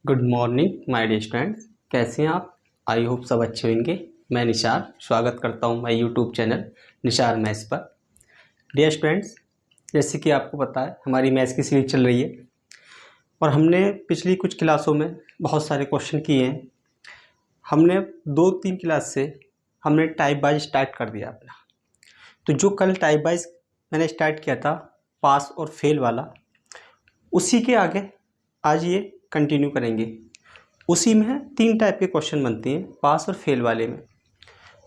Good morning my dear students, कैसे हैं आप। आई होप सब अच्छे होंगे। मैं निशार स्वागत करता हूं my YouTube channel Nishar maths पर। डियर स्टूडेंट्स, जैसे कि आपको पता है हमारी मैथ्स की सीरीज चल रही है और हमने पिछली कुछ क्लासों में बहुत सारे क्वेश्चन किए हैं। हमने 2-3 क्लास से हमने टाइप वाइज स्टार्ट कर दिया अपना। तो जो कल टाइप वाइज मैंने स्टार्ट किया था पास और फेल वाला, उसी के आगे आज ये कंटिन्यू करेंगे। उसी में 3 टाइप के क्वेश्चन बनते हैं पास और फेल वाले में।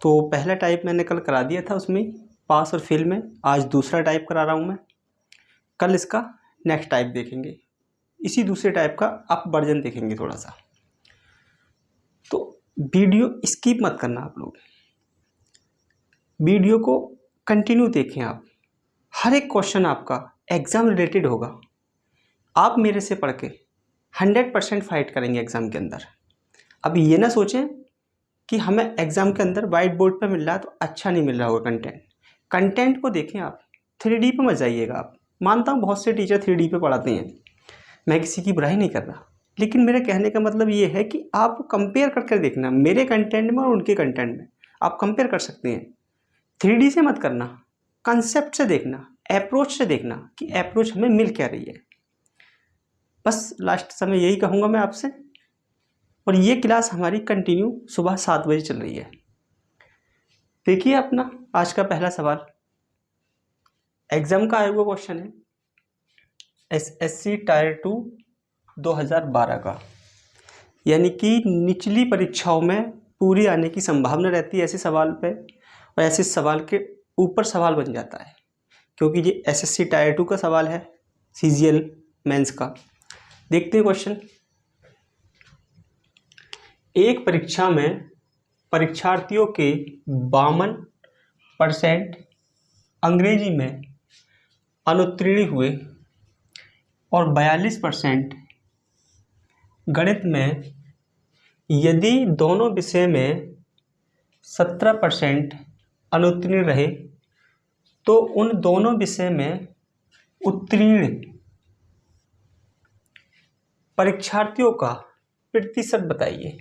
तो पहला टाइप मैंने कल करा दिया था उसमें पास और फेल में, आज दूसरा टाइप करा रहा हूँ मैं। कल इसका नेक्स्ट टाइप देखेंगे, इसी दूसरे टाइप का अप वर्जन देखेंगे थोड़ा सा। तो वीडियो स्किप मत करना आप लोग, वीडियो को कंटिन्यू देखें आप। हर एक क्वेश्चन आपका एग्ज़ाम रिलेटेड होगा। आप मेरे से पढ़ के 100% फाइट करेंगे एग्ज़ाम के अंदर। अब ये ना सोचें कि हमें एग्ज़ाम के अंदर वाइट बोर्ड पे मिल रहा है तो अच्छा नहीं मिल रहा होगा कंटेंट को देखें आप। 3D पे मत जाइएगा आप। मानता हूँ बहुत से टीचर 3D पे पढ़ाते हैं, मैं किसी की बुराई नहीं कर रहा, लेकिन मेरे कहने का मतलब ये है कि आप कंपेयर करके देखना मेरे कंटेंट में और उनके कंटेंट में। आप कंपेयर कर सकते हैं। 3D से मत करना, कंसेप्ट से देखना, अप्रोच से देखना कि अप्रोच हमें मिल क्या रही है। बस लास्ट समय यही कहूँगा मैं आपसे। और ये क्लास हमारी कंटिन्यू सुबह 7 बजे चल रही है। देखिए अपना आज का पहला सवाल एग्जाम का आया हुआ क्वेश्चन है, एसएससी टायर 2 2012 का, यानी कि निचली परीक्षाओं में पूरी आने की संभावना रहती है ऐसे सवाल पे, और ऐसे सवाल के ऊपर सवाल बन जाता है क्योंकि ये एसएससी टायर 2 का सवाल है, सीजीएल मेंस का। देखते हैं क्वेश्चन। एक परीक्षा में परीक्षार्थियों के 52% अंग्रेजी में अनुत्तीर्ण हुए और 42% गणित में। यदि दोनों विषय में 17% अनुत्तीर्ण रहे तो उन दोनों विषय में उत्तीर्ण परीक्षार्थियों का प्रतिशत बताइए।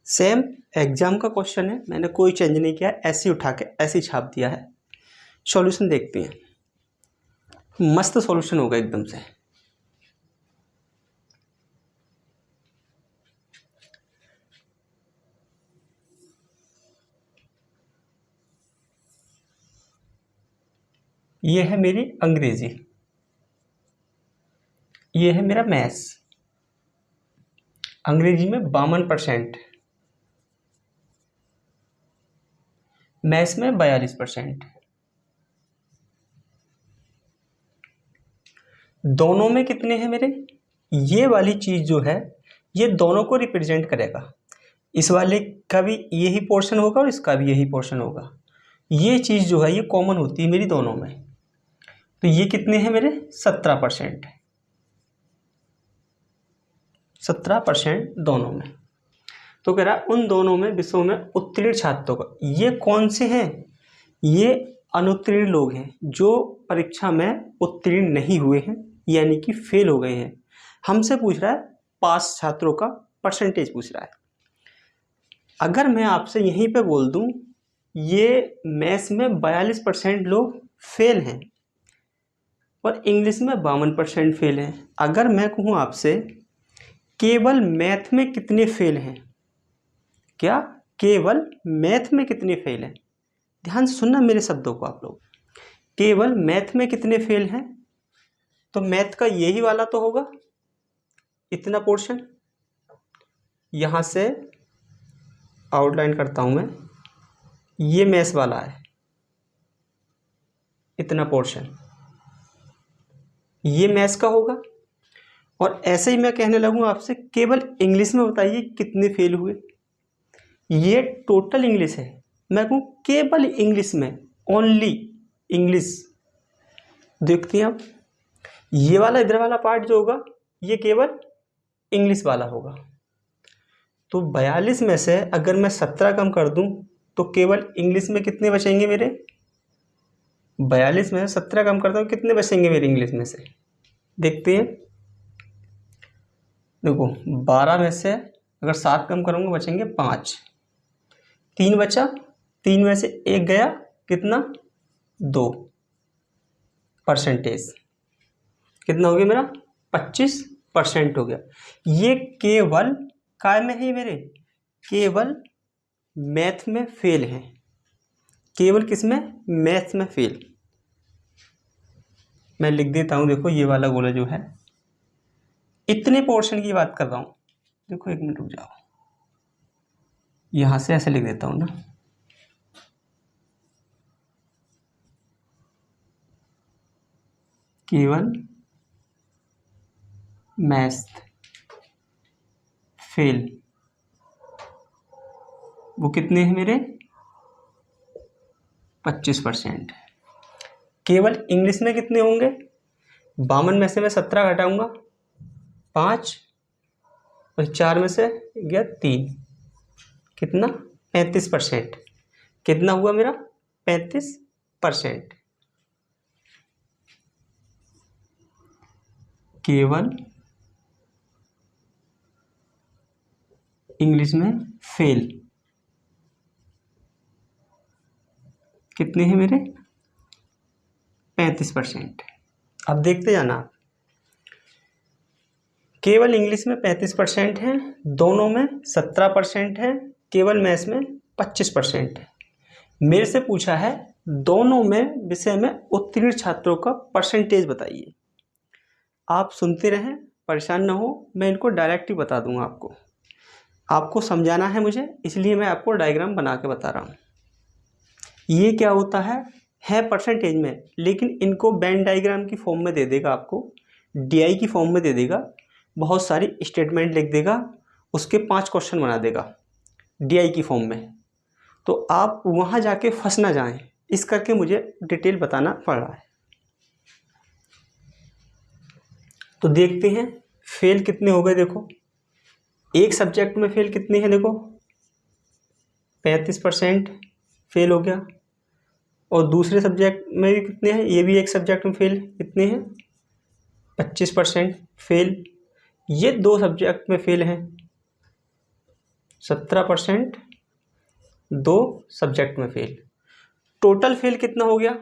सेम एग्जाम का क्वेश्चन है, मैंने कोई चेंज नहीं किया, ऐसे उठा के ऐसे छाप दिया है। सॉल्यूशन देखते हैं, मस्त सॉल्यूशन होगा एकदम से। ये है मेरी अंग्रेजी, ये है मेरा मैथ्स। अंग्रेजी में 52%, मैथ्स में 42%। दोनों में कितने हैं मेरे? ये वाली चीज जो है ये दोनों को रिप्रेजेंट करेगा। इस वाले का भी यही पोर्शन होगा और इसका भी यही पोर्शन होगा। ये चीज जो है ये कॉमन होती है मेरी दोनों में। तो ये कितने हैं मेरे? 17%। 17% दोनों में। तो कह रहा उन दोनों में विषयों में उत्तीर्ण छात्रों का, ये कौन से हैं? ये अनुत्तीर्ण लोग हैं जो परीक्षा में उत्तीर्ण नहीं हुए हैं, यानी कि फेल हो गए हैं। हमसे पूछ रहा है पास छात्रों का परसेंटेज पूछ रहा है। अगर मैं आपसे यहीं पे बोल दूं ये मैथ्स में 42% लोग फेल हैं और इंग्लिश में 52% फेल हैं। अगर मैं कहूँ आपसे केवल मैथ में कितने फेल हैं, क्या केवल मैथ में कितने फेल हैं, ध्यान से सुनना मेरे शब्दों को आप लोग। केवल मैथ में कितने फेल हैं, तो मैथ का यही वाला तो होगा, इतना पोर्शन। यहां से आउटलाइन करता हूं मैं, ये मैथ्स वाला है, इतना पोर्शन ये मैथ्स का होगा। और ऐसे ही मैं कहने लगूँ आपसे केवल इंग्लिश में बताइए कितने फेल हुए। ये टोटल इंग्लिश है, मैं कहूँ केवल इंग्लिश में, ओनली इंग्लिश। देखते हैं आप, ये वाला इधर वाला पार्ट जो होगा ये केवल इंग्लिश वाला होगा। तो 42 में से अगर मैं 17 कम कर दूं तो केवल इंग्लिश में कितने बचेंगे मेरे? 42 में से 17 कम करता हूँ, कितने बचेंगे मेरे इंग्लिश में से? देखते हैं। देखो 12 में से अगर 7 कम करूँगा बचेंगे 5, 3 बचा, 3 में से 1 गया, कितना 2 परसेंटेज, कितना हो गया मेरा 25% हो गया। ये केवल काय में है मेरे, केवल मैथ में फेल है, केवल किस में, मैथ में फेल। मैं लिख देता हूँ, देखो ये वाला गोला जो है, इतने पोर्शन की बात कर रहा हूँ। देखो 1 मिनट रुक जाओ, यहां से ऐसे लिख देता हूँ ना, केवल मैथ फेल, वो कितने हैं मेरे 25%। केवल इंग्लिश में कितने होंगे, 52 में से मैं 17 घटाऊंगा 5 और 4 में से गया 3, कितना 35%, कितना हुआ मेरा 35%। केवल इंग्लिश में फेल कितने हैं मेरे 35%। अब देखते जाना, केवल इंग्लिश में 35% है, दोनों में 17% है, केवल मैथ्स में 25% है। मेरे से पूछा है दोनों में विषय में उत्तीर्ण छात्रों का परसेंटेज बताइए। आप सुनते रहें, परेशान ना हो, मैं इनको डायरेक्ट ही बता दूंगा। आपको समझाना है मुझे, इसलिए मैं आपको डायग्राम बना के बता रहा हूँ। ये क्या होता है परसेंटेज में, लेकिन इनको वेन डायग्राम की फॉर्म में दे देगा, आपको डीआई की फॉर्म में दे देगा, बहुत सारी स्टेटमेंट लिख देगा, उसके 5 क्वेश्चन बना देगा डीआई की फॉर्म में। तो आप वहाँ जाके फंस ना जाएं, इस करके मुझे डिटेल बताना पड़ रहा है। तो देखते हैं फेल कितने हो गए। देखो एक सब्जेक्ट में फेल कितने हैं, देखो 35% फेल हो गया, और दूसरे सब्जेक्ट में भी कितने हैं, ये भी एक सब्जेक्ट में फेल कितने हैं 25% फेल। ये 2 सब्जेक्ट में फेल हैं 17%, 2 सब्जेक्ट में फेल। टोटल फेल कितना हो गया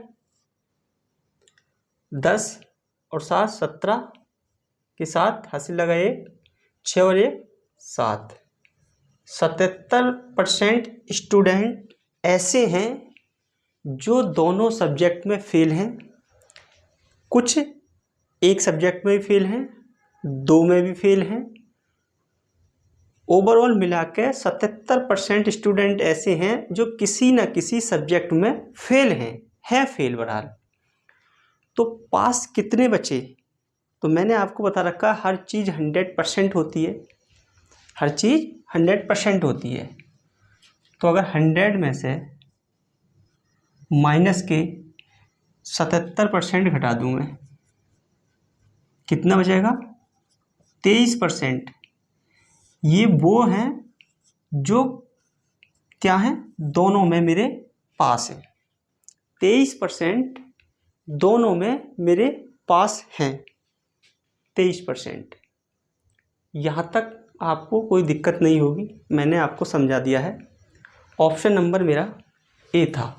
10 और 7 17 के साथ हासिल लगाए 6 और 1 7। 77% स्टूडेंट ऐसे हैं जो दोनों सब्जेक्ट में फेल हैं, कुछ एक सब्जेक्ट में भी फेल हैं, 2 में भी फेल हैं। ओवरऑल मिला के 77% स्टूडेंट ऐसे हैं जो किसी न किसी सब्जेक्ट में फेल हैं फेल बहरहाल। तो पास कितने बचे, तो मैंने आपको बता रखा हर चीज़ 100% होती है, हर चीज़ 100% होती है। तो अगर 100 में से माइनस के 77% घटा दूँ मैं, कितना बचेगा 23%। ये वो हैं जो क्या हैं, दोनों में मेरे पास है, 23% दोनों में मेरे पास हैं 23%। यहाँ तक आपको कोई दिक्कत नहीं होगी, मैंने आपको समझा दिया है। ऑप्शन नंबर मेरा ए था।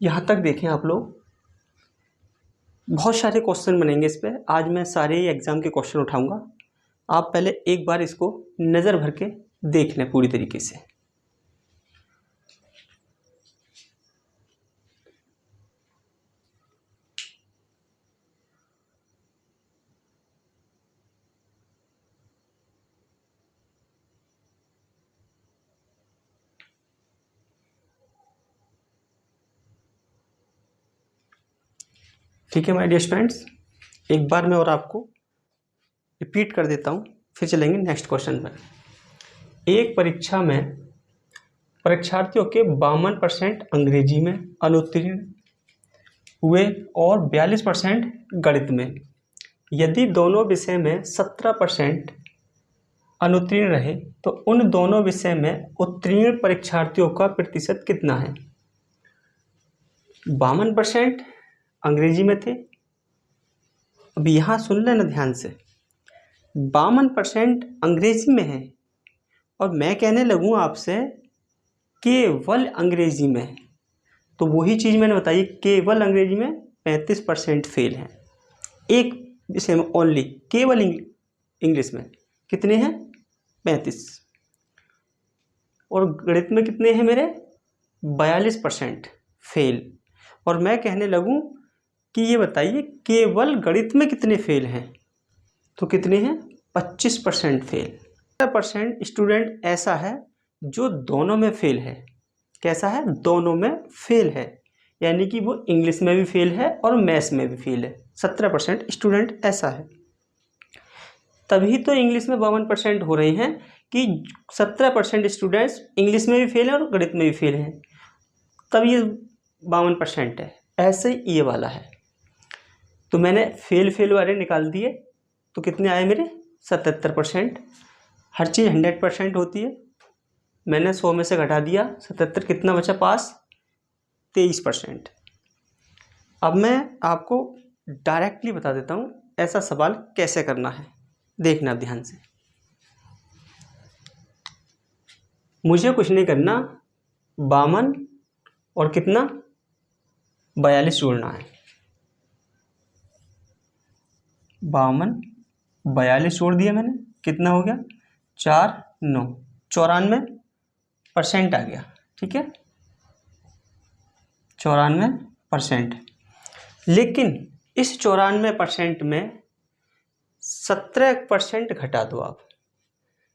यहाँ तक देखें आप लोग, बहुत सारे क्वेश्चन बनेंगे इस पर। आज मैं सारे ही एग्ज़ाम के क्वेश्चन उठाऊंगा, आप पहले एक बार इसको नज़र भर के देख लें पूरी तरीके से। ठीक है माय डियर स्टूडेंट्स, एक बार मैं और आपको रिपीट कर देता हूँ, फिर चलेंगे नेक्स्ट क्वेश्चन पर। एक परीक्षा में परीक्षार्थियों के 52% अंग्रेजी में अनुत्तीर्ण हुए और 42% गणित में। यदि दोनों विषय में 17% अनुत्तीर्ण रहे तो उन दोनों विषय में उत्तीर्ण परीक्षार्थियों का प्रतिशत कितना है। 52% अंग्रेजी में थे, अब यहाँ सुन लेना ध्यान से, 52% अंग्रेजी में है और मैं कहने लगूँ आपसे केवल अंग्रेजी में है, तो वही चीज़ मैंने बताई, केवल अंग्रेजी में 35% फेल हैं। एक विषय में ओनली, केवल इंग्लिश में कितने हैं? 35। और गणित में कितने हैं मेरे? 42% फेल। और मैं कहने लगूं कि ये बताइए केवल गणित में कितने फेल हैं, तो कितने हैं? 25% फेल। 15% स्टूडेंट ऐसा है जो दोनों में फेल है। कैसा है? दोनों में फेल है, यानी कि वो इंग्लिश में भी फेल है और मैथ्स में भी फेल है। 17% स्टूडेंट ऐसा है। तभी तो इंग्लिश में 52% हो रहे हैं कि 17% स्टूडेंट्स इंग्लिश में भी फेल हैं और गणित में भी फेल हैं, तब ये 52% है। ऐसे ही ये वाला है, तो मैंने फेल वाले निकाल दिए, तो कितने आए मेरे? 77%। हर चीज़ 100% होती है, मैंने 100 में से घटा दिया 77, कितना बचा? पास 23%। अब मैं आपको डायरेक्टली बता देता हूँ ऐसा सवाल कैसे करना है, देखना ध्यान से। मुझे कुछ नहीं करना, 52 और कितना? 42 जोड़ना है। 52 42 जोड़ दिया मैंने, कितना हो गया? 4 9 94% आ गया। ठीक है, 94%। लेकिन इस 94% में 17% घटा दो आप।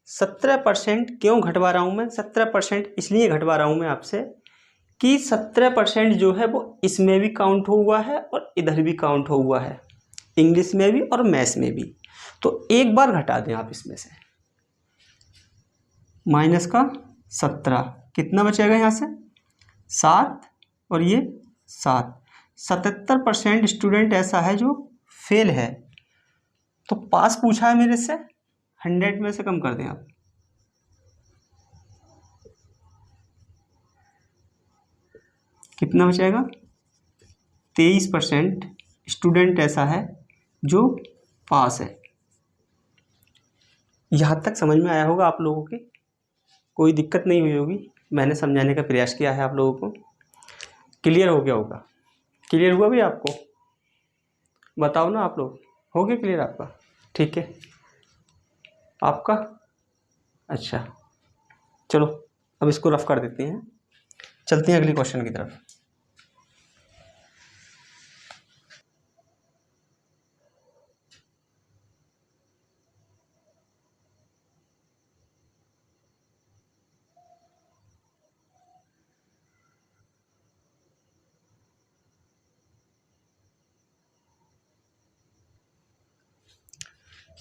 17% क्यों घटवा रहा हूँ मैं? 17% इसलिए घटवा रहा हूँ मैं आपसे कि 17% जो है वो इसमें भी काउंट हुआ है और इधर भी काउंट हुआ है, इंग्लिश में भी और मैथ्स में भी। तो एक बार घटा दें आप इसमें से, माइनस का 17, कितना बचेगा यहाँ से? 7 और ये 7। 77% स्टूडेंट ऐसा है जो फेल है। तो पास पूछा है मेरे से, 100 में से कम कर दें आप, कितना बचेगा? 23% स्टूडेंट ऐसा है जो पास है। यहाँ तक समझ में आया होगा आप लोगों के? कोई दिक्कत नहीं हुई होगी, मैंने समझाने का प्रयास किया है आप लोगों को। क्लियर हो गया होगा? क्लियर हुआ भी आपको? बताओ ना आप लोग, हो गया क्लियर आपका? ठीक है, आपका? अच्छा, चलो अब इसको रफ कर देते हैं, चलते हैं अगली क्वेश्चन की तरफ।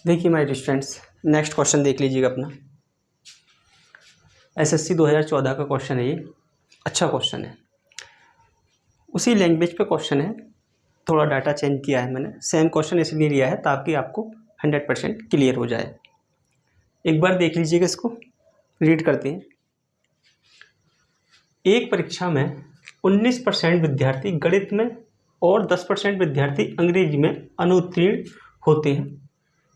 देखिए माय स्टूडेंट्स, नेक्स्ट क्वेश्चन देख लीजिएगा अपना। एसएससी 2014 का क्वेश्चन है ये, अच्छा क्वेश्चन है, उसी लैंग्वेज पे क्वेश्चन है, थोड़ा डाटा चेंज किया है मैंने, सेम क्वेश्चन इसलिए लिया है ताकि आपको 100% क्लियर हो जाए। एक बार देख लीजिएगा इसको, रीड करते हैं। एक परीक्षा में 19% विद्यार्थी गणित में और 10% विद्यार्थी अंग्रेजी में अनुत्तीर्ण होते हैं।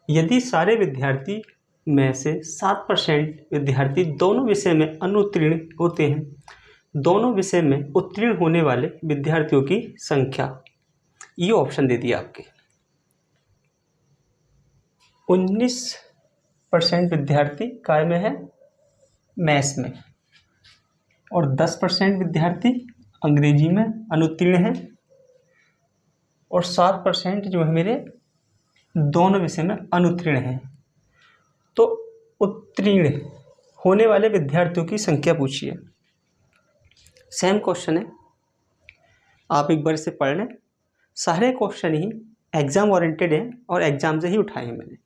यदि सारे विद्यार्थी में से 7% विद्यार्थी दोनों विषय में अनुत्तीर्ण होते हैं, दोनों विषय में उत्तीर्ण होने वाले विद्यार्थियों की संख्या, ये ऑप्शन दे दिया आपके। 19% विद्यार्थी काय में है? मैथ्स में, और 10% विद्यार्थी अंग्रेजी में अनुत्तीर्ण है, और 7% जो है मेरे दोनों विषय में अनुत्तीर्ण है। तो उत्तीर्ण होने वाले विद्यार्थियों की संख्या पूछिए। सेम क्वेश्चन है, आप एक बार इसे पढ़ लें। सारे क्वेश्चन ही एग्जाम ओरिएंटेड हैं और एग्जाम से ही उठाए हैं मैंने।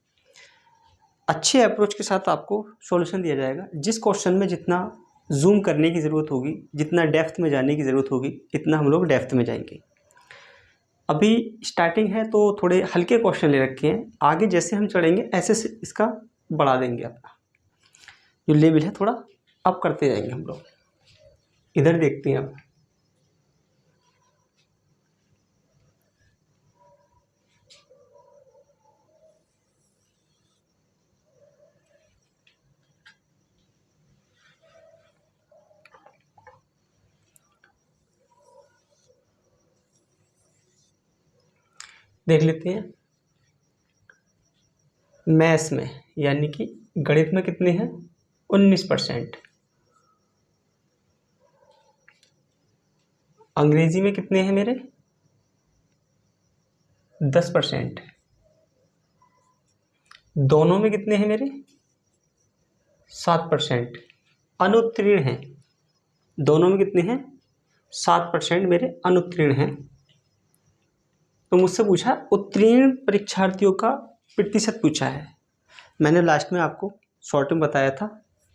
अच्छे अप्रोच के साथ आपको सॉल्यूशन दिया जाएगा। जिस क्वेश्चन में जितना जूम करने की ज़रूरत होगी, जितना डेप्थ में जाने की ज़रूरत होगी, इतना हम लोग डेप्थ में जाएंगे। अभी स्टार्टिंग है तो थोड़े हल्के क्वेश्चन ले रखे हैं, आगे जैसे हम चढ़ेंगे ऐसे इसका बढ़ा देंगे, अपना जो लेवल है थोड़ा अप करते जाएंगे हम लोग। इधर देखते हैं अब। देख लेते हैं। मैथ्स में यानी कि गणित में कितने हैं? 19%। अंग्रेजी में कितने हैं मेरे? 10%। दोनों में कितने हैं मेरे? 7%। अनुत्तीर्ण हैं। दोनों में कितने हैं? 7% मेरे अनुत्तीर्ण हैं। तो मुझसे पूछा उत्तीर्ण परीक्षार्थियों का प्रतिशत पूछा है। मैंने लास्ट में आपको शॉर्ट में बताया था,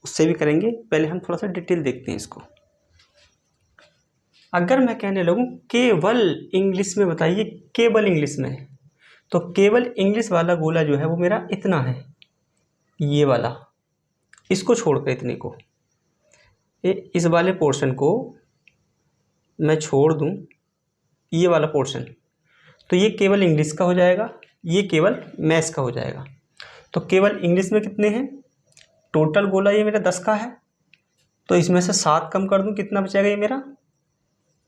उससे भी करेंगे। पहले हम थोड़ा सा डिटेल देखते हैं इसको। अगर मैं कहने लगूँ केवल इंग्लिश में बताइए, केवल इंग्लिश में, तो केवल इंग्लिश वाला गोला जो है वो मेरा इतना है, ये वाला, इसको छोड़कर इतने को, इस वाले पोर्शन को मैं छोड़ दूं, ये वाला पोर्शन, तो ये केवल इंग्लिश का हो जाएगा, ये केवल मैथ्स का हो जाएगा। तो केवल इंग्लिश में कितने हैं? टोटल गोला ये मेरा 10 का है, तो इसमें से 7 कम कर दूं, कितना बचेगा ये मेरा?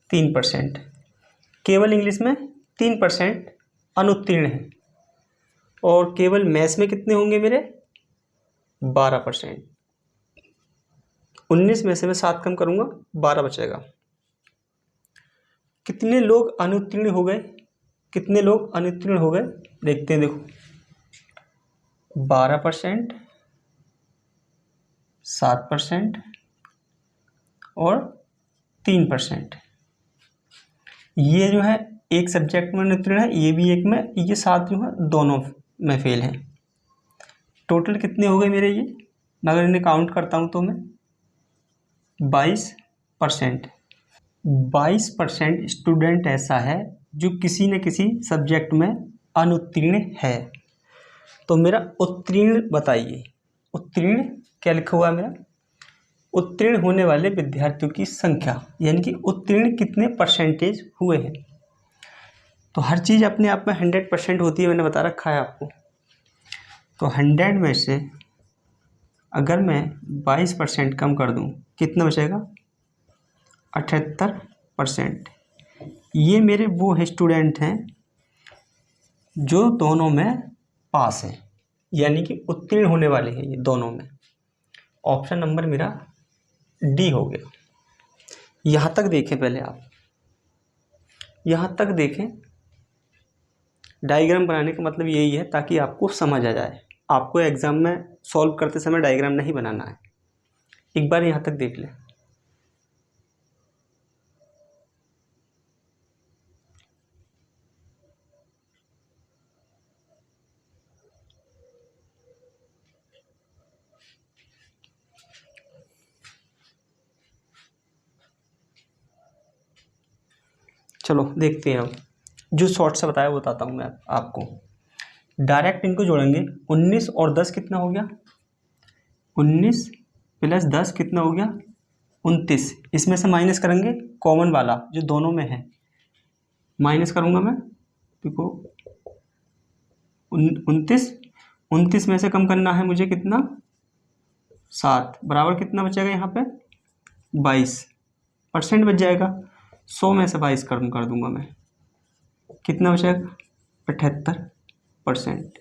3%। केवल इंग्लिश में 3% अनुत्तीर्ण है। और केवल मैथ्स में कितने होंगे मेरे? 12%। 19 में से मैं 7 कम करूंगा, 12 बचेगा। कितने लोग अनुत्तीर्ण हो गए? कितने लोग अनुत्तीर्ण हो गए देखते हैं। देखो, 12%, 7% और 3%। ये जो है एक सब्जेक्ट में अनुत्तीर्ण है, ये भी एक में, ये 7 जो है दोनों में फेल है। टोटल कितने हो गए मेरे ये? मैं अगर इन्हें काउंट करता हूँ तो मैं 22%। 22% स्टूडेंट ऐसा है जो किसी न किसी सब्जेक्ट में अनुत्तीर्ण है। तो मेरा उत्तीर्ण बताइए, उत्तीर्ण क्या लिखा हुआ है मेरा? उत्तीर्ण होने वाले विद्यार्थियों की संख्या, यानी कि उत्तीर्ण कितने परसेंटेज हुए हैं। तो हर चीज़ अपने आप में 100% होती है, मैंने बता रखा है आपको। तो 100 में से अगर मैं 22% कम कर दूं, कितना बचेगा? 78%। ये मेरे वो स्टूडेंट हैं जो दोनों में पास हैं, यानी कि उत्तीर्ण होने वाले हैं ये दोनों में। ऑप्शन नंबर मेरा डी हो गया। यहाँ तक देखें, पहले आप यहाँ तक देखें। डायग्राम बनाने का मतलब यही है ताकि आपको समझ आ जाए। आपको एग्जाम में सॉल्व करते समय डायग्राम नहीं बनाना है। एक बार यहाँ तक देख लें। चलो देखते हैं। अब जो शॉर्ट से बताया वो बताता हूँ मैं आपको। डायरेक्ट इनको जोड़ेंगे। 19 और 10 कितना हो गया? 19 प्लस 10 कितना हो गया? 29। इसमें से माइनस करेंगे कॉमन वाला जो दोनों में है, माइनस करूँगा मैं। देखो 29, 29 में से कम करना है मुझे कितना? 7 बराबर कितना बचेगा यहाँ पे? 22% बच जाएगा। 100 में से 22 कर दूंगा मैं, कितना बचेगा? 78%।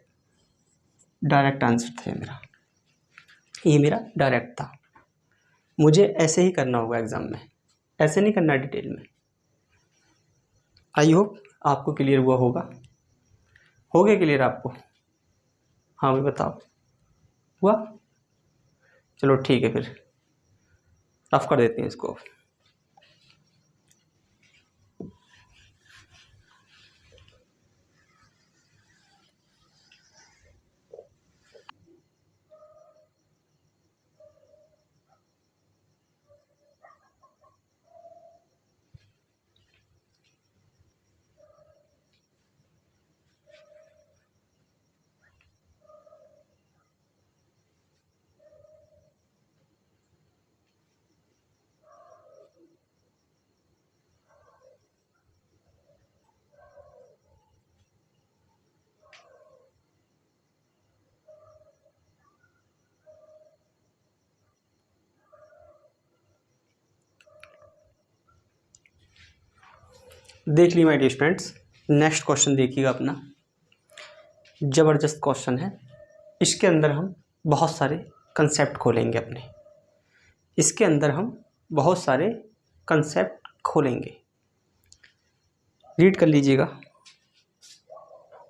डायरेक्ट आंसर था मेरा, ये मेरा डायरेक्ट था। मुझे ऐसे ही करना होगा एग्जाम में, ऐसे नहीं करना डिटेल में। आई होप आपको क्लियर हुआ होगा। हो गया क्लियर आपको? हाँ भाई बताओ, हुआ? चलो ठीक है, फिर रफ कर देते हैं इसको। देख ली my dear students, next question देखिएगा अपना, ज़बरदस्त क्वेश्चन है। इसके अंदर हम बहुत सारे कंसेप्ट खोलेंगे अपने, इसके अंदर हम बहुत सारे कंसेप्ट खोलेंगे। रीड कर लीजिएगा,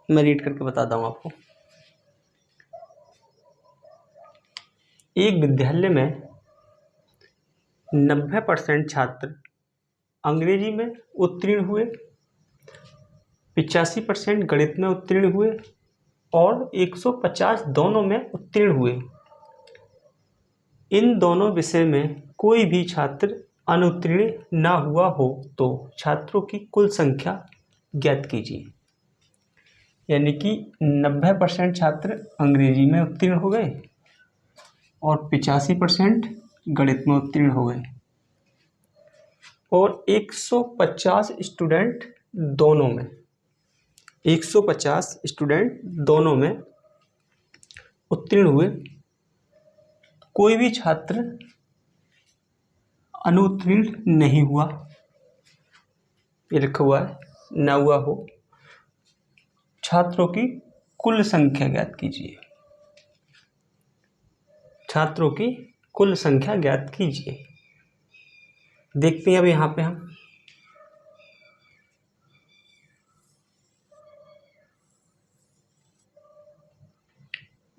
मैं रीड करके बताता हूँ आपको। एक विद्यालय में 90% छात्र अंग्रेजी में उत्तीर्ण हुए, 85% गणित में उत्तीर्ण हुए और 150 दोनों में उत्तीर्ण हुए। इन दोनों विषय में कोई भी छात्र अनुत्तीर्ण ना हुआ हो तो छात्रों की कुल संख्या ज्ञात कीजिए। यानी कि 90% छात्र अंग्रेजी में उत्तीर्ण हो गए और 85% गणित में उत्तीर्ण हो गए और 150 स्टूडेंट दोनों में, 150 स्टूडेंट दोनों में उत्तीर्ण हुए। कोई भी छात्र अनुत्तीर्ण नहीं हुआ, ये लिखा हुआ है, ना हुआ हो। छात्रों की कुल संख्या ज्ञात कीजिए, छात्रों की कुल संख्या ज्ञात कीजिए। देखते हैं अब यहाँ पे हम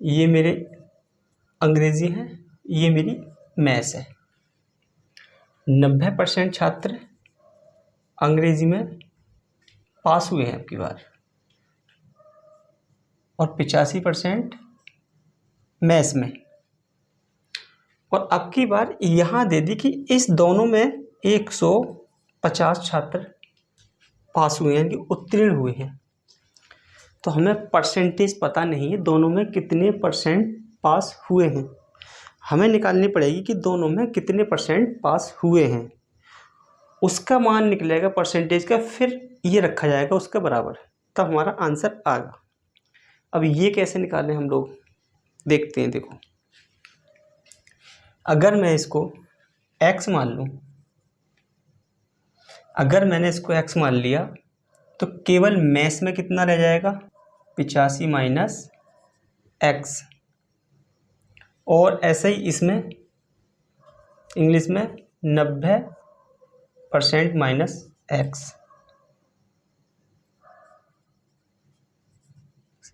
ये मेरे अंग्रेजी है, ये मेरी मैथ्स है। 90% छात्र अंग्रेजी में पास हुए हैं आपकी बार और 85% मैथ्स में। और अब की बार यहाँ दे दी कि इस दोनों में 150 छात्र पास हुए हैं, यानी कि उत्तीर्ण हुए हैं। तो हमें परसेंटेज पता नहीं है दोनों में कितने परसेंट पास हुए हैं, हमें निकालनी पड़ेगी कि दोनों में कितने परसेंट पास हुए हैं। उसका मान निकलेगा परसेंटेज का, फिर ये रखा जाएगा उसके बराबर, तब हमारा आंसर आएगा। अब ये कैसे निकालें हम लोग, देखते हैं। देखो, अगर मैं इसको x मान लूँ, अगर मैंने इसको x मान लिया तो केवल मैथ्स में कितना रह जाएगा, 85 माइनस x, और ऐसे ही इसमें इंग्लिश में 90% माइनस x।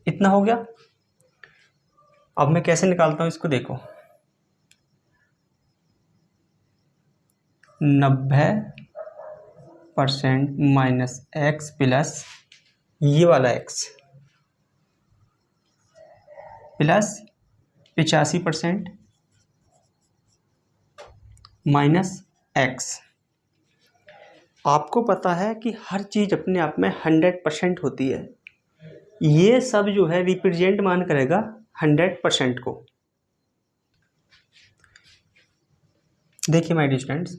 इतना हो गया। अब मैं कैसे निकालता हूँ इसको, देखो, 90% माइनस x प्लस ये वाला x प्लस 85% माइनस x। आपको पता है कि हर चीज़ अपने आप में 100% होती है। ये सब जो है रिप्रेजेंट मान करेगा 100% को। देखिए my dear students,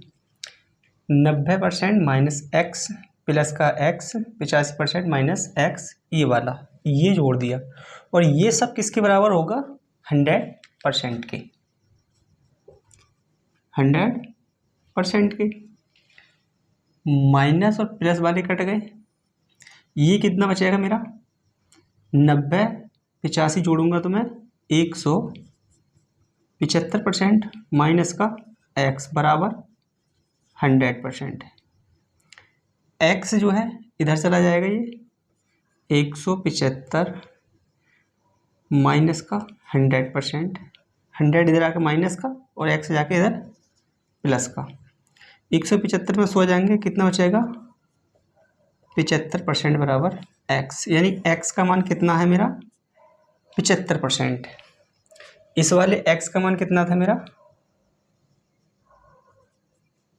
90% minus X plus का x, 85% माइनस x, ये वाला ये जोड़ दिया, और ये सब किसके बराबर होगा, 100% के, 100% के। माइनस और प्लस वाले कट गए, ये कितना बचेगा मेरा, 90, 85 जोड़ूंगा तो मैं 175% माइनस का x बराबर 100%। x जो है इधर चला जाएगा, ये 175 माइनस का 100%, 100 इधर आके माइनस का और x जाके इधर प्लस का। 175 में 100 जाएंगे, कितना बचेगा, 75% बराबर x, यानी x का मान कितना है मेरा, 75%। इस वाले x का मान कितना था मेरा,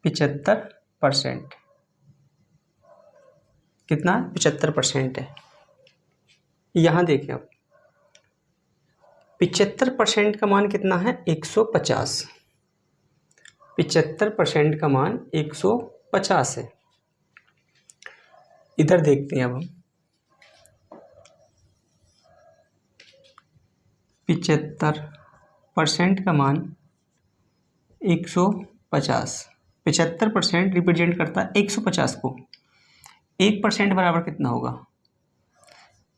75%। कितना, 75% है। यहाँ देखिए आप, 75% का मान कितना है, 150। 75% का मान 150 है। इधर देखते हैं अब हम, 75% का मान 150, 75% रिप्रेजेंट करता है 150 को। 1% बराबर कितना होगा,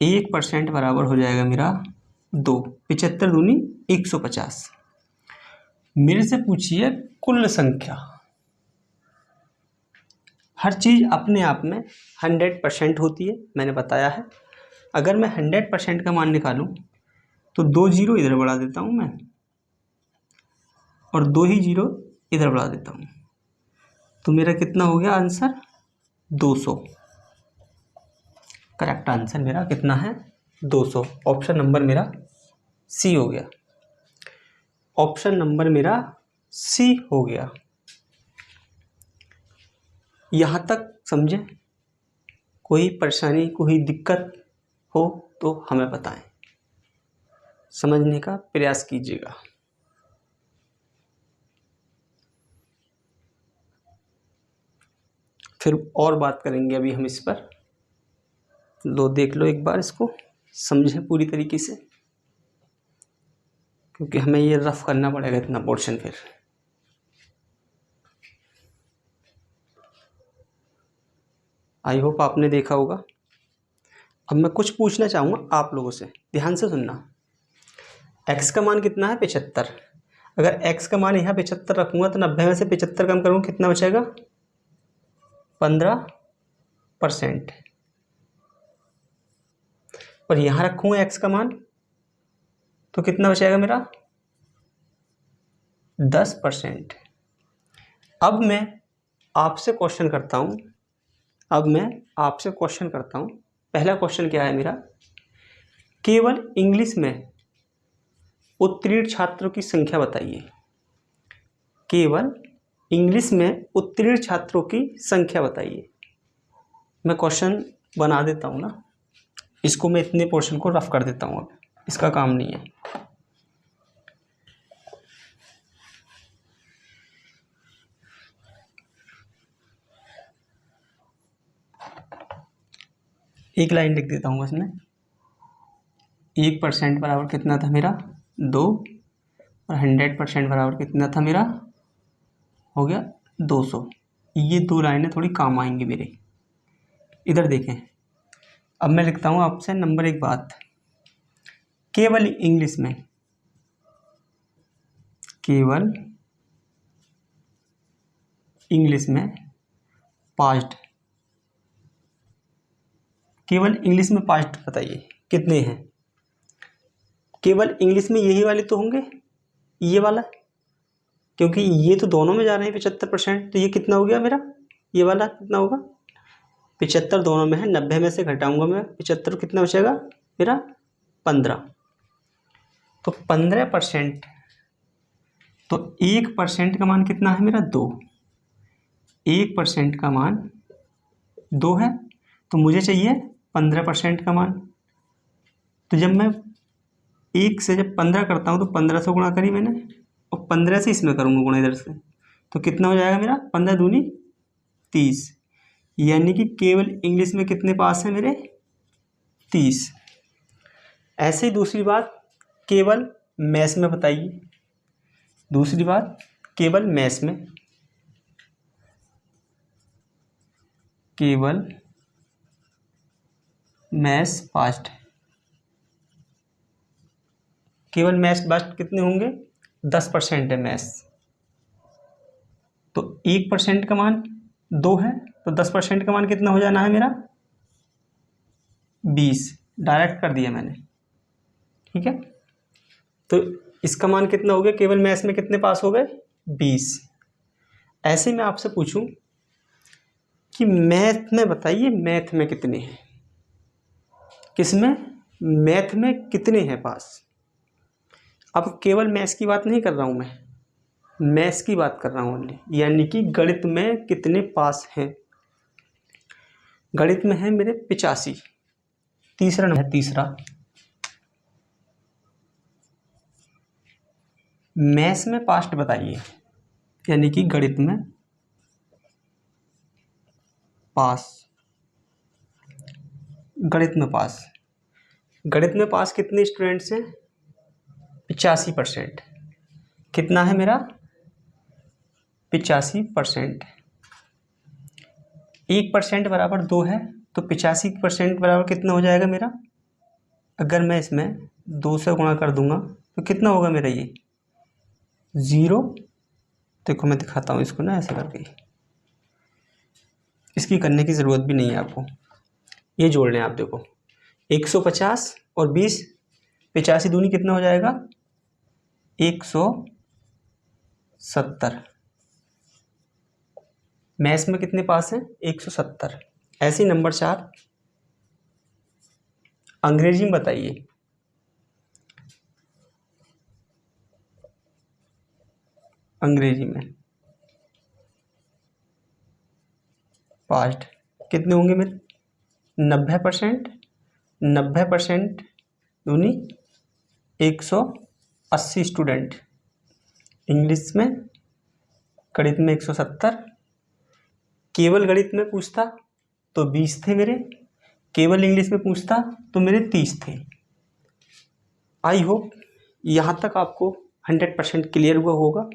1% बराबर हो जाएगा मेरा 2। 75 दूनी 150। मेरे से पूछिए कुल संख्या। हर चीज़ अपने आप में 100% होती है, मैंने बताया है। अगर मैं 100% का मान निकालूं तो 2 जीरो इधर बढ़ा देता हूं मैं, और 2 ही जीरो इधर बढ़ा देता हूं, तो मेरा कितना हो गया आंसर? 200। करेक्ट आंसर मेरा कितना है? 200। ऑप्शन नंबर मेरा सी हो गया। ऑप्शन नंबर मेरा सी हो गया। यहाँ तक समझे? कोई परेशानी, कोई दिक्कत हो तो हमें बताएं, समझने का प्रयास कीजिएगा। फिर और बात करेंगे अभी हम इस पर। लो देख लो एक बार, इसको समझें पूरी तरीके से, क्योंकि हमें ये रफ करना पड़ेगा इतना पोर्शन। फिर आई होप आपने देखा होगा। अब मैं कुछ पूछना चाहूँगा आप लोगों से, ध्यान से सुनना। x का मान कितना है? 75। अगर x का मान यहाँ 75 रखूँगा तो 90 में से 75 कम करूँगा, कितना बचेगा? 15%। और यहाँ रखूँगा x का मान तो कितना बचेगा मेरा? 10%। अब मैं आपसे क्वेश्चन करता हूँ। पहला क्वेश्चन क्या है मेरा? केवल इंग्लिश में उत्तीर्ण छात्रों की संख्या बताइए। केवल इंग्लिश में उत्तीर्ण छात्रों की संख्या बताइए। मैं क्वेश्चन बना देता हूँ ना, इसको मैं इतने पोर्शन को रफ कर देता हूँ, अब इसका काम नहीं है। एक लाइन लिख देता हूँ बस मैं। 1% बराबर कितना था मेरा? 2। और 100% बराबर कितना था मेरा? हो गया 200। ये दो लाइनें थोड़ी काम आएंगी मेरे। इधर देखें, अब मैं लिखता हूँ आपसे नंबर एक बात। केवल इंग्लिश में, केवल इंग्लिश में पास्ट, केवल इंग्लिश में पास्ट बताइए कितने हैं? केवल इंग्लिश में यही वाले तो होंगे, ये वाला, क्योंकि ये तो दोनों में जा रहे हैं 75%। तो ये कितना हो गया मेरा? ये वाला कितना होगा? 75 दोनों में है, 90 में से घटाऊंगा मैं 75, कितना बचेगा मेरा? 15। तो 15%, तो 1% का मान कितना है मेरा? 2। 1% का मान 2 है, तो मुझे चाहिए 15% का मान। तो जब मैं 1 से जब 15 करता हूँ तो 15 से गुणा करी मैंने, और 15 से इसमें करूँगा गुणा इधर से, तो कितना हो जाएगा मेरा? 15 दूनी 30। यानी कि केवल इंग्लिश में कितने पास हैं मेरे? 30। ऐसे ही दूसरी बात, केवल मैथ्स में बताइए। दूसरी बात, केवल मैथ्स में, केवल मैथ्स पास्ट, केवल मैथ्स पास्ट कितने होंगे? 10% है मैथ्स। तो 1% का मान 2 है, तो 10% का मान कितना हो जाना है मेरा? 20। डायरेक्ट कर दिया मैंने, ठीक है। तो इसका मान कितना हो गया? केवल मैथ्स में कितने पास हो गए? 20। ऐसे मैं आपसे पूछूं कि मैथ में बताइए, मैथ में कितने हैं? किसमें? मैथ में कितने हैं पास? अब केवल मैथ्स की बात नहीं कर रहा हूं मैं, मैथ्स की बात कर रहा हूं ओनली, यानी कि गणित में कितने पास हैं। गणित में है मेरे 85। तीसरा नंबर है, तीसरा मैथ्स में पास्ट बताइए, यानी कि गणित में पास, गणित में पास, गणित में पास कितने स्टूडेंट्स हैं? 85%। कितना है मेरा? 85%। 1% बराबर 2 है, तो 85% बराबर कितना हो जाएगा मेरा? अगर मैं इसमें 2 से गुणा कर दूंगा तो कितना होगा मेरा ये 0। देखो मैं दिखाता हूँ इसको ना ऐसे करके, इसकी करने की ज़रूरत भी नहीं है आपको, ये जोड़ लें आप। देखो 150 और 20, 85 दूनी कितना हो जाएगा 170। मैथ्स में कितने पास हैं 170। ऐसे ही नंबर 4 अंग्रेजी में बताइए। अंग्रेजी में पास्ट कितने होंगे मेरे 90%। 90% दूनी 180 स्टूडेंट। इंग्लिश में गणित में 170। केवल गणित में पूछता तो 20 थे मेरे, केवल इंग्लिश में पूछता तो मेरे 30 थे। आई होप यहाँ तक आपको 100% क्लियर हुआ होगा।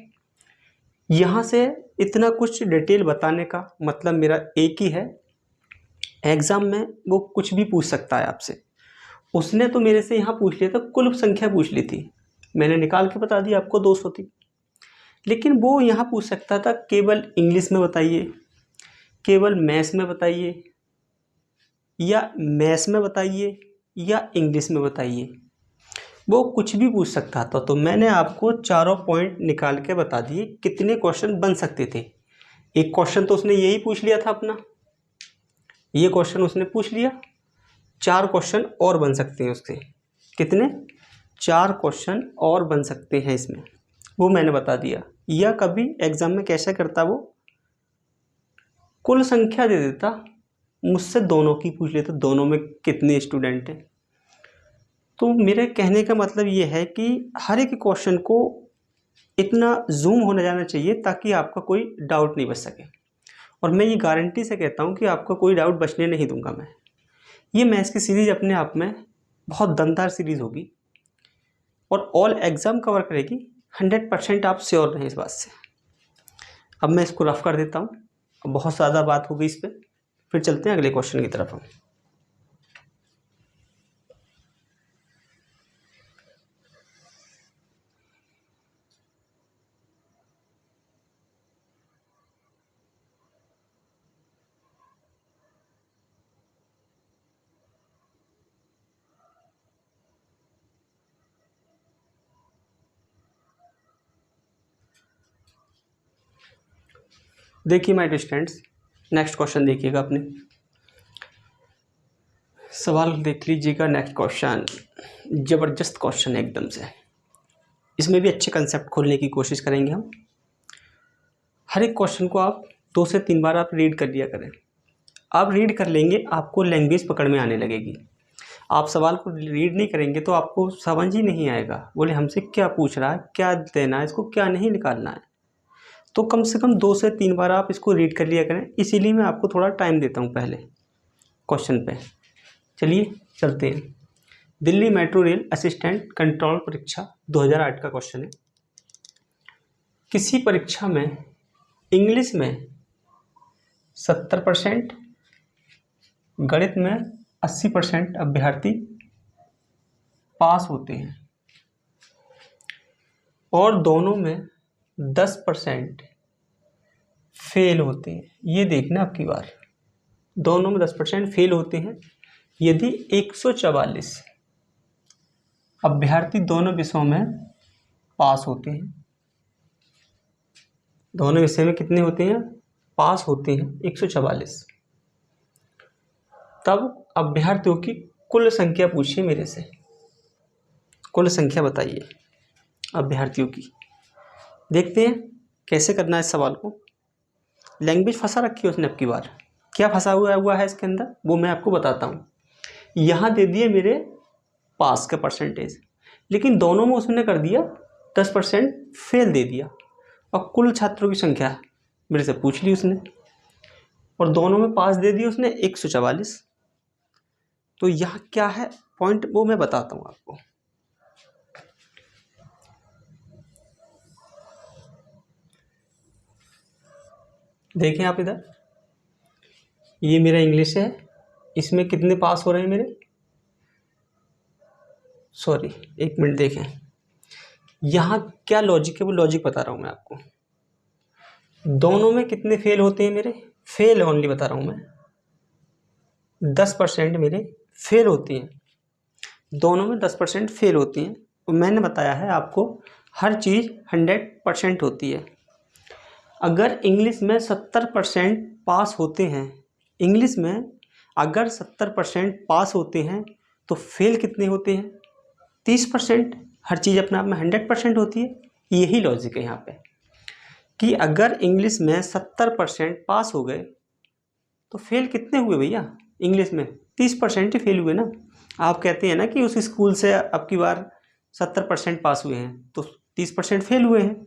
यहाँ से इतना कुछ डिटेल बताने का मतलब मेरा एक ही है, एग्ज़ाम में वो कुछ भी पूछ सकता है आपसे। उसने तो मेरे से यहाँ पूछ लिया था, कुल संख्या पूछ ली थी, मैंने निकाल के बता दी आपको 200 थी। लेकिन वो यहाँ पूछ सकता था केवल इंग्लिश में बताइए, केवल मैथ्स में बताइए, या मैथ्स में बताइए, या इंग्लिश में बताइए, वो कुछ भी पूछ सकता था। तो मैंने आपको चारों पॉइंट निकाल के बता दिए कितने क्वेश्चन बन सकते थे। एक क्वेश्चन तो उसने यही पूछ लिया था अपना, ये क्वेश्चन उसने पूछ लिया, 4 क्वेश्चन और बन सकते हैं उसके। कितने 4 क्वेश्चन और बन सकते हैं इसमें, वो मैंने बता दिया। या कभी एग्जाम में कैसे करता वो, कुल संख्या दे देता, मुझसे दोनों की पूछ लेता, दोनों में कितने स्टूडेंट हैं। तो मेरे कहने का मतलब ये है कि हर एक क्वेश्चन को इतना जूम होने जाना चाहिए ताकि आपका कोई डाउट नहीं बच सके। और मैं ये गारंटी से कहता हूँ कि आपका कोई डाउट बचने नहीं दूंगा मैं। ये मैथ्स की सीरीज़ अपने आप में बहुत दमदार सीरीज़ होगी और ऑल एग्ज़ाम कवर करेगी, 100% आप श्योर रहें इस बात से। अब मैं इसको रफ कर देता हूँ, अब बहुत ज़्यादा बात हो गई इस पर, फिर चलते हैं अगले क्वेश्चन की तरफ हम। देखिए माय स्टूडेंट्स, नेक्स्ट क्वेश्चन देखिएगा अपने, सवाल देख लीजिएगा। नेक्स्ट क्वेश्चन ज़बरदस्त क्वेश्चन है एकदम से, इसमें भी अच्छे कंसेप्ट खोलने की कोशिश करेंगे हम। हर एक क्वेश्चन को आप 2 से 3 बार आप रीड कर लिया करें। आप रीड कर लेंगे, आपको लैंग्वेज पकड़ में आने लगेगी। आप सवाल को रीड नहीं करेंगे तो आपको समझ ही नहीं आएगा, बोले हमसे क्या पूछ रहा है, क्या देना है इसको, क्या नहीं निकालना है। तो कम से कम 2 से 3 बार आप इसको रीड कर लिया करें, इसीलिए मैं आपको थोड़ा टाइम देता हूँ पहले क्वेश्चन पे। चलिए चलते हैं। Delhi metro rail assistant control परीक्षा 2008 का क्वेश्चन है। किसी परीक्षा में इंग्लिश में 70%, गणित में 80% अभ्यर्थी पास होते हैं और दोनों में 10% फेल होते हैं। ये देखना आपकी बार, दोनों में 10% फेल होते हैं। यदि 144 अभ्यर्थी दोनों विषयों में पास होते हैं, दोनों विषय में कितने होते हैं पास होते हैं 144, तब अभ्यर्थियों की कुल संख्या पूछिए मेरे से। कुल संख्या बताइए अभ्यर्थियों की। देखते हैं कैसे करना है इस सवाल को। लैंग्वेज फंसा रखी है उसने अब की बार, क्या फंसा हुआ है इसके अंदर वो मैं आपको बताता हूँ। यहाँ दे दिए मेरे पास का परसेंटेज, लेकिन दोनों में उसने कर दिया 10% फेल दे दिया, और कुल छात्रों की संख्या मेरे से पूछ ली उसने, और दोनों में पास दे दिया उसने 144। तो यहाँ क्या है पॉइंट वो मैं बताता हूँ आपको। देखें आप इधर, ये मेरा इंग्लिश है, इसमें कितने पास हो रहे हैं मेरे सॉरी, एक मिनट देखें, यहाँ क्या लॉजिक है वो लॉजिक बता रहा हूँ मैं आपको। दोनों में कितने फेल होते हैं मेरे, फेल ओनली बता रहा हूँ मैं, 10% मेरे फेल होती हैं, दोनों में 10% फेल होती हैं। तो मैंने बताया है आपको हर चीज़ 100% होती है। अगर इंग्लिश में 70% पास होते हैं, इंग्लिश में अगर 70% पास होते हैं तो फेल कितने होते हैं, 30%। हर चीज़ अपने आप में 100% होती है। यही लॉजिक है यहाँ पे कि अगर इंग्लिश में 70% पास हो गए तो फेल कितने हुए भैया, इंग्लिश में 30% ही फेल हुए ना। आप कहते हैं ना कि उस स्कूल से अब की बार 70% पास हुए हैं तो 30% फेल हुए हैं,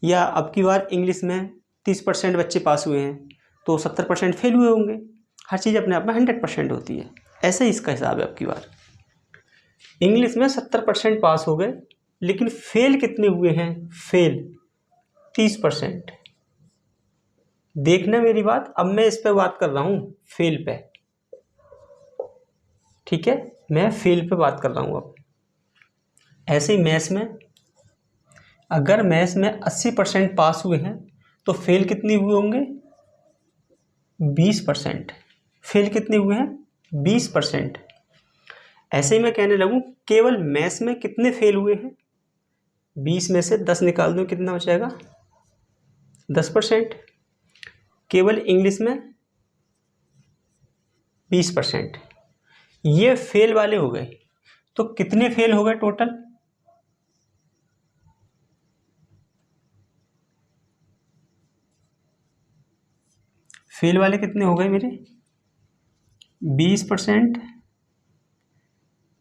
या अब की बार इंग्लिश में 30% बच्चे पास हुए हैं तो 70% फेल हुए होंगे। हर चीज़ अपने आप में 100% होती है। ऐसे ही इसका हिसाब है। अब की बार इंग्लिश में 70% पास हो गए लेकिन फेल कितने हुए हैं, फेल 30%। देखना मेरी बात, अब मैं इस पे बात कर रहा हूँ फेल पे, ठीक है, मैं फेल पे बात कर रहा हूँ अब। ऐसे ही मैथ्स में अगर मैथ्स में 80% पास हुए हैं तो फेल कितने हुए होंगे, 20%। फेल कितने हुए हैं, 20%। ऐसे ही मैं कहने लगूँ केवल मैथ्स में कितने फेल हुए हैं, 20 में से 10 निकाल दूँ कितना बचेगा, 10%। केवल इंग्लिश में 20%। ये फेल वाले हो गए। तो कितने फेल हो गए टोटल, फेल वाले कितने हो गए मेरे, 20%,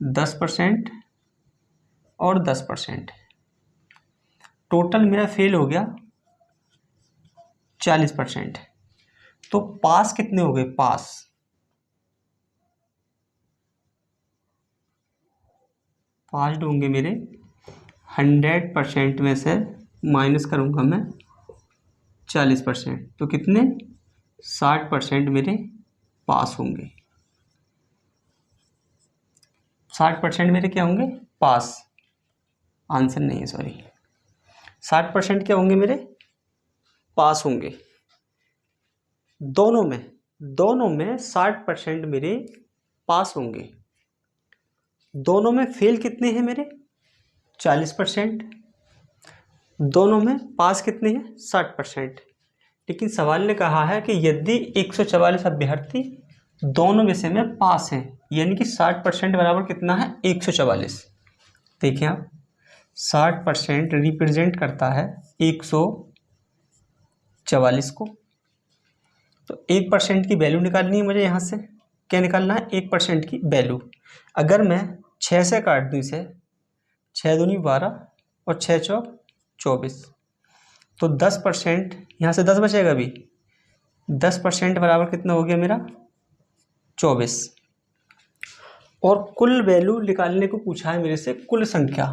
10% और 10%। टोटल मेरा फेल हो गया 40%। तो पास कितने हो गए, पास होंगे मेरे 100% में से माइनस करूंगा मैं 40%, तो कितने 60% मेरे पास होंगे। 60% मेरे क्या होंगे, पास, आंसर नहीं है सॉरी, 60% क्या होंगे मेरे, पास होंगे। दोनों में 60% मेरे पास होंगे। दोनों में फेल कितने हैं मेरे, 40%। दोनों में पास कितने हैं, 60%। लेकिन सवाल ने कहा है कि यदि 144 अभ्यर्थी दोनों विषय में पास हैं, यानी कि 60% बराबर कितना है, 144। देखिए आप, 60% रिप्रेजेंट करता है 144 को। तो 1% की वैल्यू निकालनी है मुझे यहाँ से। क्या निकालना है, 1% की वैल्यू। अगर मैं 6 से काट दूँ इसे, 6 दूनी 12 और 6 चौक 24, तो 10%, यहाँ से 10 बचेगा अभी, 10% बराबर कितना हो गया मेरा, 24। और कुल वैल्यू निकालने को पूछा है मेरे से, कुल संख्या।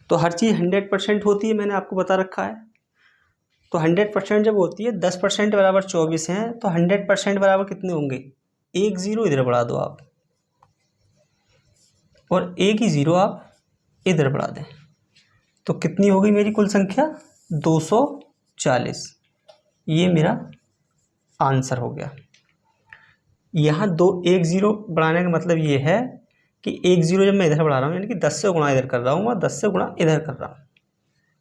तो हर चीज़ 100% होती है, मैंने आपको बता रखा है। तो 100% जब होती है, 10% बराबर 24 हैं, तो 100% बराबर कितने होंगे, एक ज़ीरो इधर बढ़ा दो आप, और एक ही ज़ीरो आप इधर बढ़ा दें, तो कितनी हो गई मेरी कुल संख्या, 240। ये मेरा आंसर हो गया। यहाँ एक ज़ीरो बढ़ाने का मतलब ये है कि एक ज़ीरो जब मैं इधर बढ़ा रहा हूँ, यानी कि 10 से गुणा इधर कर रहा हूँ और 10 से गुणा इधर कर रहा हूँ।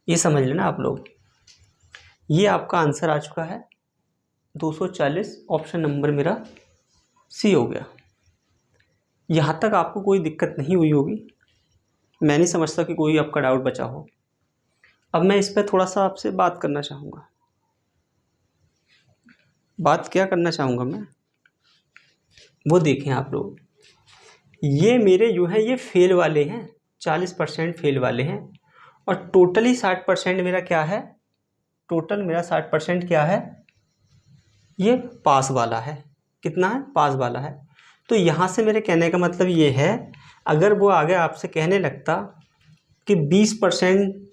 ये समझ लेना आप लोग। ये आपका आंसर आ चुका है 240। ऑप्शन नंबर मेरा सी हो गया। यहाँ तक आपको कोई दिक्कत नहीं हुई होगी। मैं नहीं समझता कि कोई आपका डाउट बचा हो। अब मैं इस पर थोड़ा सा आपसे बात करना चाहूँगा। बात क्या करना चाहूँगा मैं, वो देखें आप लोग। ये मेरे जो है ये फेल वाले हैं, 40% फेल वाले हैं, और टोटली 60% मेरा क्या है, टोटल मेरा 60% क्या है, ये पास वाला है। कितना है, पास वाला है। तो यहाँ से मेरे कहने का मतलब ये है, अगर वो आगे आपसे कहने लगता कि 20%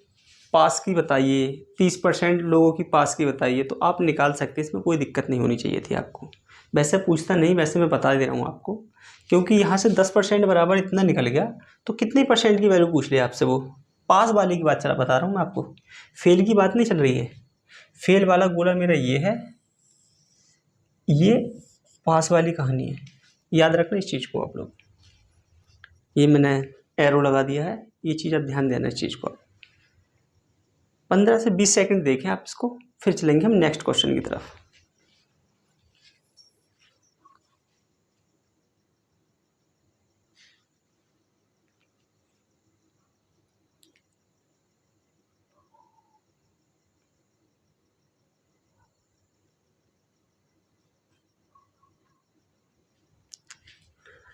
पास की बताइए, 30% लोगों की पास की बताइए, तो आप निकाल सकते, इसमें कोई दिक्कत नहीं होनी चाहिए थी आपको। वैसे पूछता नहीं, वैसे मैं बता दे रहा हूँ आपको, क्योंकि यहाँ से 10% बराबर इतना निकल गया, तो कितनी परसेंट की वैल्यू पूछ लिया आपसे, वो पास वाले की बात चला बता रहा हूँ मैं आपको, फेल की बात नहीं चल रही है। फेल वाला गोला मेरा ये है, ये पास वाली कहानी है, याद रखना इस चीज़ को आप लोग। ये मैंने एरो लगा दिया है, ये चीज़ आप ध्यान देना इस चीज़ को। 15 से 20 सेकंड देखें आप इसको, फिर चलेंगे हम नेक्स्ट क्वेश्चन की तरफ।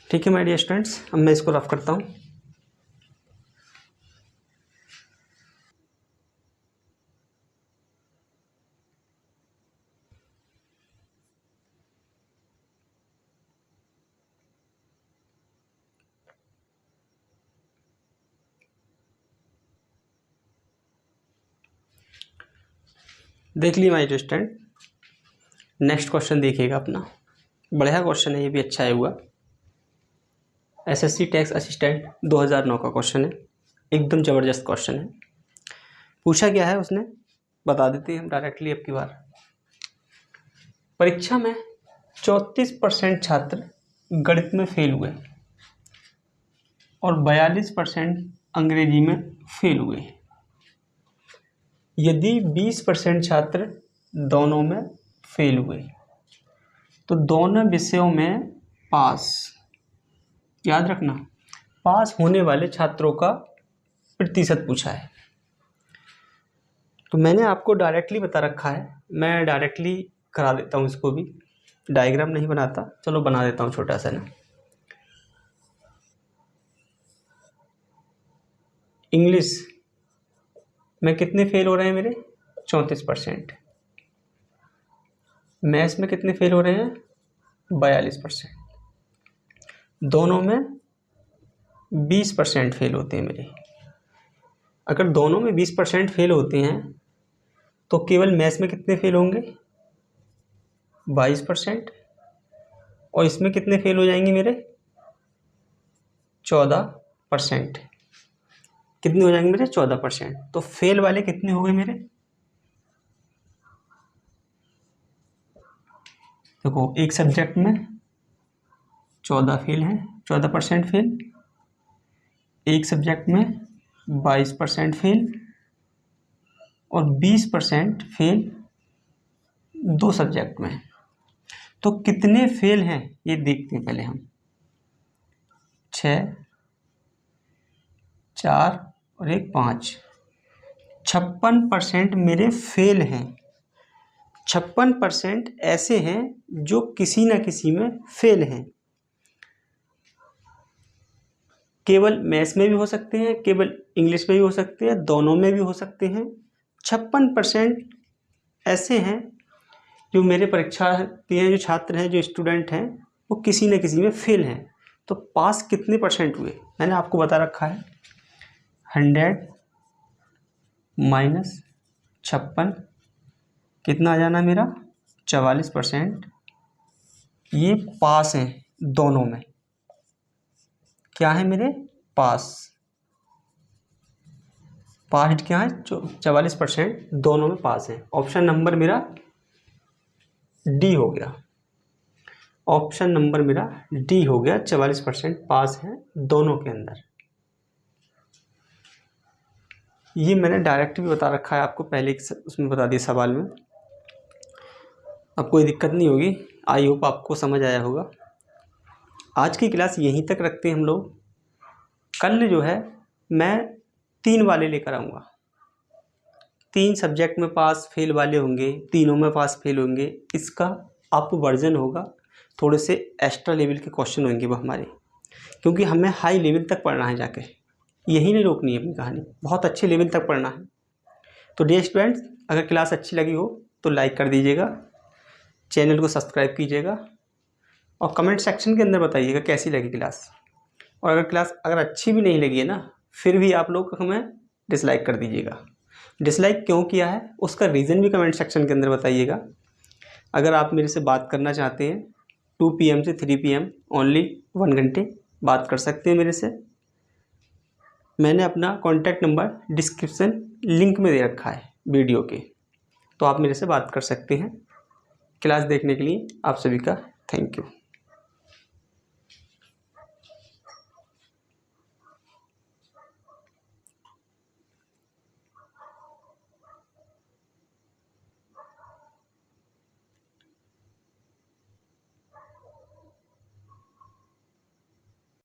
ठीक है माय डियर स्टूडेंट्स, अब मैं इसको रफ करता हूँ। देख ली my dear student, next question देखिएगा अपना, बढ़िया क्वेश्चन है, ये भी अच्छा है हुआ। एसएससी टैक्स असिस्टेंट 2009 का क्वेश्चन है, एकदम ज़बरदस्त क्वेश्चन है। पूछा क्या है उसने, बता देते हैं हम डायरेक्टली अब की बार। परीक्षा में 34% छात्र गणित में फेल हुए और 42% अंग्रेजी में फेल हुए। यदि 20% छात्र दोनों में फेल हुए तो दोनों विषयों में पास, याद रखना, पास होने वाले छात्रों का प्रतिशत पूछा है। तो मैंने आपको डायरेक्टली बता रखा है, मैं डायरेक्टली करा देता हूँ इसको भी, डायग्राम नहीं बनाता, चलो बना देता हूँ छोटा सा ना। इंग्लिश में कितने फेल हो रहे हैं मेरे, 34%। मैथ्स में कितने फेल हो रहे हैं, 42%। दोनों में 20% फेल होते हैं मेरे। अगर दोनों में 20% फेल होते हैं तो केवल मैथ्स में कितने फेल होंगे, 22%, और इसमें कितने फेल हो जाएंगे मेरे, 14%। कितने हो जाएंगे मेरे, 14%। तो फेल वाले कितने हो गए मेरे, देखो एक सब्जेक्ट में 14 फेल हैं, 14% फेल, एक सब्जेक्ट में 22% फेल, और 20% फेल दो सब्जेक्ट में। तो कितने फेल हैं ये देखते हैं पहले हम। 6, 4 और 1, 5, 56% मेरे फेल हैं। 56% ऐसे हैं जो किसी न किसी में फेल हैं। केवल मैथ्स में भी हो सकते हैं, केवल इंग्लिश में भी हो सकते हैं, दोनों में भी हो सकते हैं। 56% ऐसे हैं जो मेरे परीक्षार्थी हैं, जो छात्र हैं, जो स्टूडेंट हैं, वो किसी न किसी में फेल हैं। तो पास कितने परसेंट हुए, मैंने आपको बता रखा है, 100 माइनस 56 कितना आ जाना मेरा, 44%। ये पास हैं दोनों में, क्या है मेरे, पास। पास क्या है, 44% दोनों में पास है। ऑप्शन नंबर मेरा डी हो गया, ऑप्शन नंबर मेरा डी हो गया, 44% पास है दोनों के अंदर। ये मैंने डायरेक्ट भी बता रखा है आपको, पहले उसमें बता दिया सवाल में, अब कोई दिक्कत नहीं होगी। आई होप आपको समझ आया होगा। आज की क्लास यहीं तक रखते हैं हम लोग। कल जो है मैं 3 वाले लेकर आऊँगा, 3 सब्जेक्ट में पास फेल वाले होंगे, तीनों में पास फेल होंगे। इसका आपको वर्जन होगा, थोड़े से एक्स्ट्रा लेवल के क्वेश्चन होंगे वो हमारे, क्योंकि हमें हाई लेवल तक पढ़ना है जाके, यही नहीं रोकनी है अपनी कहानी, बहुत अच्छे लेवल तक पढ़ना है। तो डियर स्टूडेंट्स, अगर क्लास अच्छी लगी हो तो लाइक कर दीजिएगा, चैनल को सब्सक्राइब कीजिएगा, और कमेंट सेक्शन के अंदर बताइएगा कैसी लगी क्लास। और अगर क्लास अगर अच्छी भी नहीं लगी है ना, फिर भी आप लोग हमें डिसलाइक कर दीजिएगा। डिसलाइक क्यों किया है उसका रीज़न भी कमेंट सेक्शन के अंदर बताइएगा। अगर आप मेरे से बात करना चाहते हैं 2 PM से 3 PM ओनली 1 घंटे बात कर सकते हैं मेरे से। मैंने अपना कॉन्टैक्ट नंबर डिस्क्रिप्शन लिंक में दे रखा है वीडियो के, तो आप मेरे से बात कर सकते हैं। क्लास देखने के लिए आप सभी का थैंक यू।